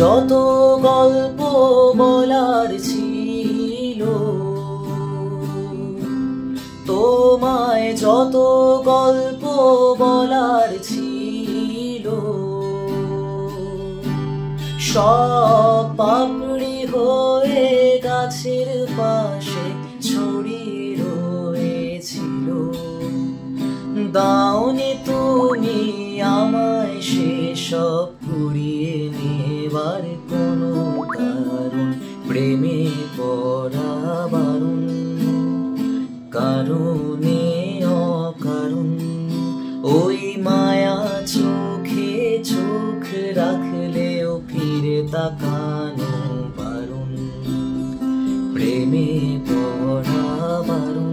যত গল্প বলার ছিল তোমায়, যত গল্প বলার ছিল সব পাপড়ি হয়ে গাছের পাশে ছড়িয়ে রয়েছিল। দাওনি তুমি আমায় সেসব কুড়িয়ে নেবার কোনো কারণ, প্রেমে পড়া বারণ, কারণে অকারণ। ওই মায়া চোখে চোখ রাখলেও ফিরে তাকানো বারণ, প্রেমে পড়া বারণ।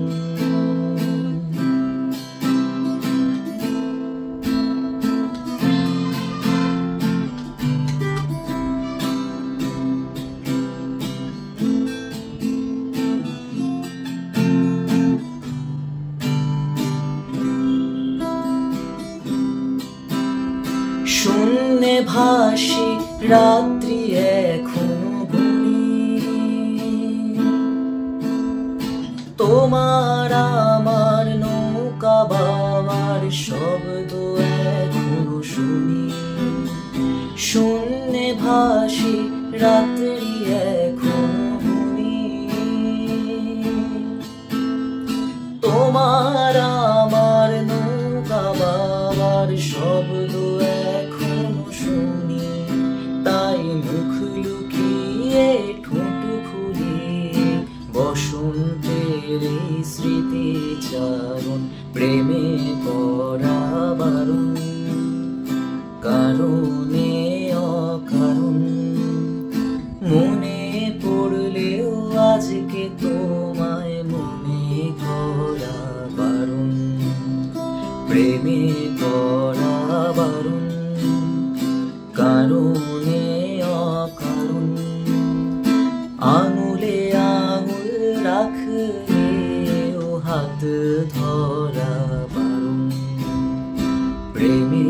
শূন্যে ভাসি রাত্রি এখনো ঘুরি, তোমার আমার নৌকা বাবার শব্দ এখনো শুনি। শূন্যে ভাসি রাত্রি এখনো ঘুরি, তোমার আমার নৌকা বাবার শব্দ এখনো শুনি। তাই মুখ লুকিয়ে ঠোঁট ফুলিয়ে বসন্তের এই স্মৃতি চারণ, প্রেমে পড়া বারণ, কারণে অকারণ। মনে পড়লেও আজকে তোমায় মনে করা বারণ, প্রেমে পড়া বারণ, কারণে অকারণ। আঙুলে আঙুল রাখলেও হাত ধরা বারণ, প্রেমে